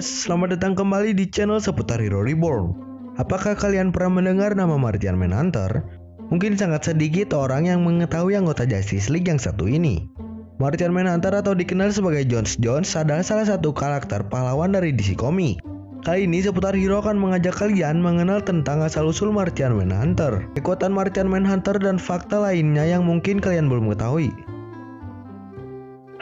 guys, selamat datang kembali di channel seputar Hero Reborn. Apakah kalian pernah mendengar nama Martian Manhunter? Mungkin sangat sedikit orang yang mengetahui anggota Justice League yang satu ini. Martian Manhunter atau dikenal sebagai J'onn J'onzz adalah salah satu karakter pahlawan dari DC Comics. Kali ini seputar Hero akan mengajak kalian mengenal tentang asal-usul Martian Manhunter, kekuatan Martian Manhunter dan fakta lainnya yang mungkin kalian belum ketahui.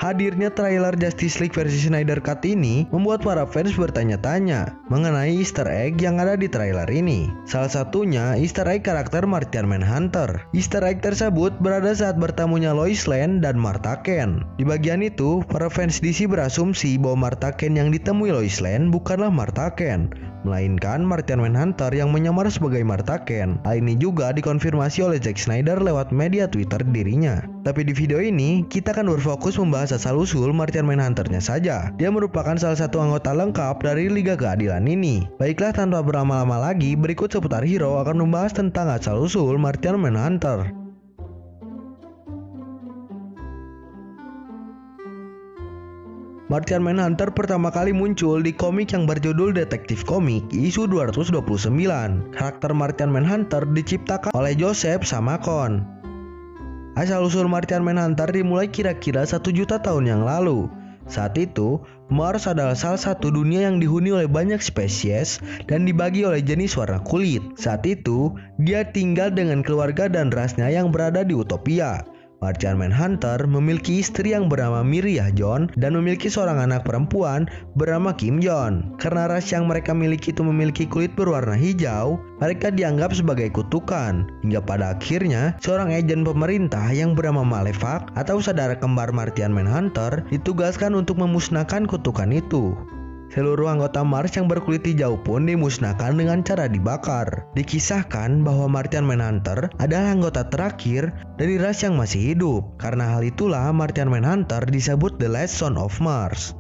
Hadirnya trailer Justice League versi Snyder Cut ini membuat para fans bertanya-tanya mengenai Easter egg yang ada di trailer ini. Salah satunya Easter egg karakter Martian Manhunter. Easter egg tersebut berada saat bertemunya Lois Lane dan Martha Kent. Di bagian itu, para fans DC berasumsi bahwa Martha Kent yang ditemui Lois Lane bukanlah Martha Kent, melainkan Martian Manhunter yang menyamar sebagai Martha Kent. Hal ini juga dikonfirmasi oleh Zack Snyder lewat media Twitter dirinya. Tapi di video ini, kita akan berfokus membahas asal-usul Martian Manhunter-nya saja. Dia merupakan salah satu anggota lengkap dari Liga Keadilan ini. Baiklah, tanpa berlama-lama lagi, berikut seputar Hero akan membahas tentang asal-usul Martian Manhunter. Martian Manhunter pertama kali muncul di komik yang berjudul Detektif Komik isu 229. Karakter Martian Manhunter diciptakan oleh Joseph Sammakon. Asal-usul Martian Manhunter dimulai kira-kira 1 juta tahun yang lalu. Saat itu, Mars adalah salah satu dunia yang dihuni oleh banyak spesies dan dibagi oleh jenis warna kulit. Saat itu, dia tinggal dengan keluarga dan rasnya yang berada di Utopia. Martian Manhunter memiliki istri yang bernama Miriah J'onn dan memiliki seorang anak perempuan bernama Kim J'onn. Karena ras yang mereka miliki itu memiliki kulit berwarna hijau, mereka dianggap sebagai kutukan. Hingga pada akhirnya, seorang agen pemerintah yang bernama Malefac atau saudara kembar Martian Manhunter ditugaskan untuk memusnahkan kutukan itu. Seluruh anggota Mars yang berkulit hijau pun dimusnahkan dengan cara dibakar. Dikisahkan bahwa Martian Manhunter adalah anggota terakhir dari ras yang masih hidup. Karena hal itulah Martian Manhunter disebut The Last Son of Mars.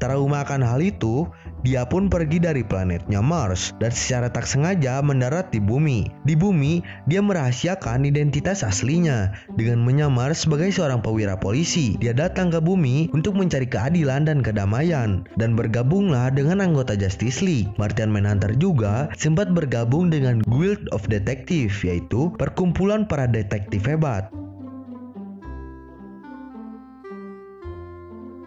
Trauma akan hal itu, dia pun pergi dari planetnya Mars dan secara tak sengaja mendarat di bumi. Di bumi, dia merahasiakan identitas aslinya dengan menyamar sebagai seorang perwira polisi. Dia datang ke bumi untuk mencari keadilan dan kedamaian dan bergabunglah dengan anggota Justice League. Martian Manhunter juga sempat bergabung dengan Guild of Detective, yaitu perkumpulan para detektif hebat.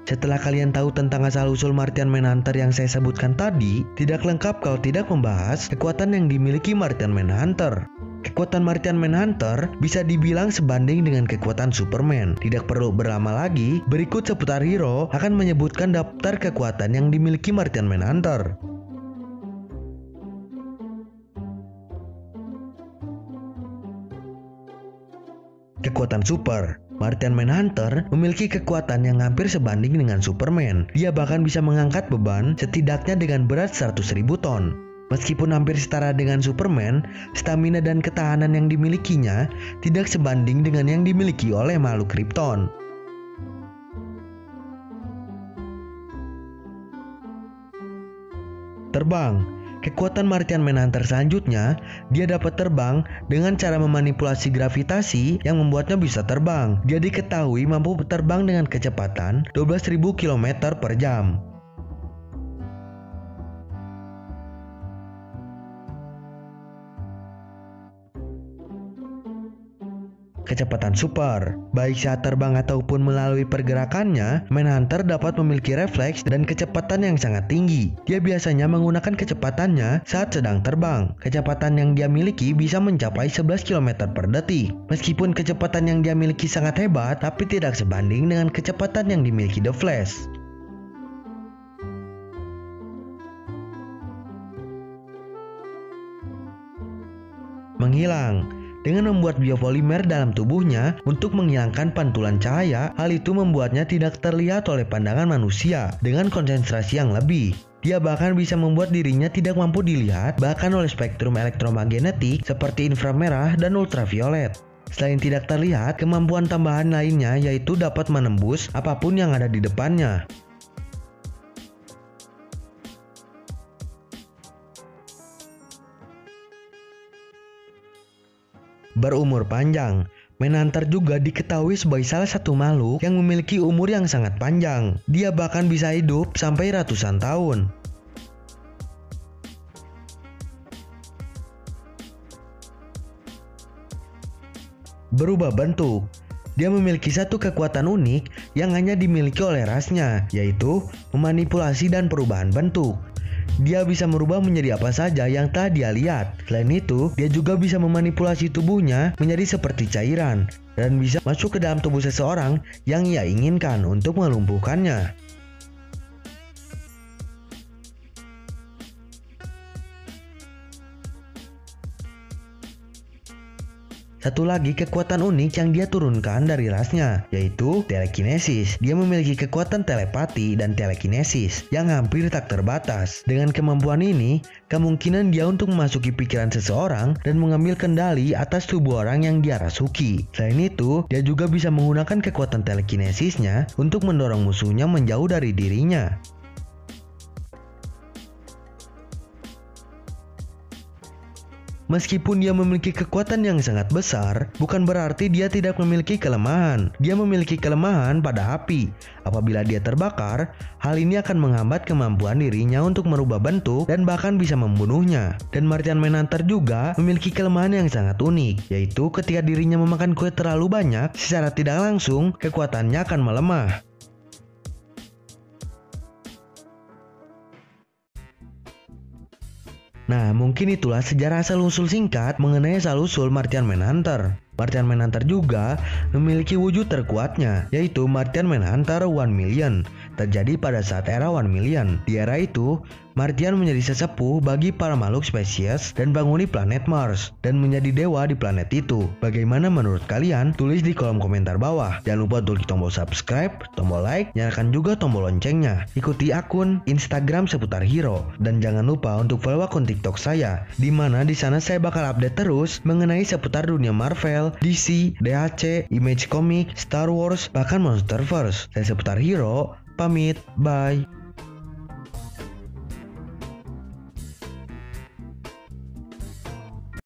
Setelah kalian tahu tentang asal-usul Martian Manhunter yang saya sebutkan tadi, tidak lengkap kalau tidak membahas kekuatan yang dimiliki Martian Manhunter. Kekuatan Martian Manhunter bisa dibilang sebanding dengan kekuatan Superman. Tidak perlu berlama lagi, berikut seputar Hero akan menyebutkan daftar kekuatan yang dimiliki Martian Manhunter. Kekuatan super. Martian Manhunter memiliki kekuatan yang hampir sebanding dengan Superman. Dia bahkan bisa mengangkat beban setidaknya dengan berat 100.000 ton. Meskipun hampir setara dengan Superman, stamina dan ketahanan yang dimilikinya tidak sebanding dengan yang dimiliki oleh makhluk Krypton. Terbang. Kekuatan Martian Manhunter selanjutnya, dia dapat terbang dengan cara memanipulasi gravitasi yang membuatnya bisa terbang. Dia diketahui mampu terbang dengan kecepatan 12.000 km per jam. Kecepatan super. Baik saat terbang ataupun melalui pergerakannya, Manhunter dapat memiliki refleks dan kecepatan yang sangat tinggi. Dia biasanya menggunakan kecepatannya saat sedang terbang. Kecepatan yang dia miliki bisa mencapai 11 km per detik. Meskipun kecepatan yang dia miliki sangat hebat, tapi tidak sebanding dengan kecepatan yang dimiliki The Flash. Menghilang. Dengan membuat biopolimer dalam tubuhnya untuk menghilangkan pantulan cahaya, hal itu membuatnya tidak terlihat oleh pandangan manusia dengan konsentrasi yang lebih. Dia bahkan bisa membuat dirinya tidak mampu dilihat bahkan oleh spektrum elektromagnetik seperti inframerah dan ultraviolet. Selain tidak terlihat, kemampuan tambahan lainnya yaitu dapat menembus apapun yang ada di depannya. Berumur panjang. Manhunter juga diketahui sebagai salah satu makhluk yang memiliki umur yang sangat panjang. Dia bahkan bisa hidup sampai ratusan tahun. berubah bentuk. Dia memiliki satu kekuatan unik yang hanya dimiliki oleh rasnya, yaitu memanipulasi dan perubahan bentuk. Dia bisa merubah menjadi apa saja yang telah dia lihat. Selain itu, dia juga bisa memanipulasi tubuhnya menjadi seperti cairan dan bisa masuk ke dalam tubuh seseorang yang ia inginkan untuk melumpuhkannya. Satu lagi kekuatan unik yang dia turunkan dari rasnya, yaitu telekinesis. Dia memiliki kekuatan telepati dan telekinesis yang hampir tak terbatas. Dengan kemampuan ini, kemungkinan dia untuk memasuki pikiran seseorang dan mengambil kendali atas tubuh orang yang dia rasuki. Selain itu, dia juga bisa menggunakan kekuatan telekinesisnya untuk mendorong musuhnya menjauh dari dirinya. Meskipun dia memiliki kekuatan yang sangat besar, bukan berarti dia tidak memiliki kelemahan. Dia memiliki kelemahan pada api. Apabila dia terbakar, hal ini akan menghambat kemampuan dirinya untuk merubah bentuk dan bahkan bisa membunuhnya. Dan Martian Manhunter juga memiliki kelemahan yang sangat unik, yaitu ketika dirinya memakan kue terlalu banyak, secara tidak langsung kekuatannya akan melemah. Nah, mungkin itulah sejarah asal-usul singkat mengenai asal-usul Martian Manhunter. Martian Manhunter juga memiliki wujud terkuatnya, yaitu Martian Manhunter 1 Million, terjadi pada saat era 1 Million. Di era itu, Martian menjadi sesepuh bagi para makhluk spesies dan penghuni planet Mars, dan menjadi dewa di planet itu. Bagaimana menurut kalian? Tulis di kolom komentar bawah. Jangan lupa untuk klik tombol subscribe, tombol like, nyalakan juga tombol loncengnya. Ikuti akun Instagram seputar hero, dan jangan lupa untuk follow akun TikTok saya, di mana di sana saya bakal update terus mengenai seputar dunia Marvel, DC, DHC, Image Comic, Star Wars, bahkan Monsterverse. Saya seputar hero, pamit, bye.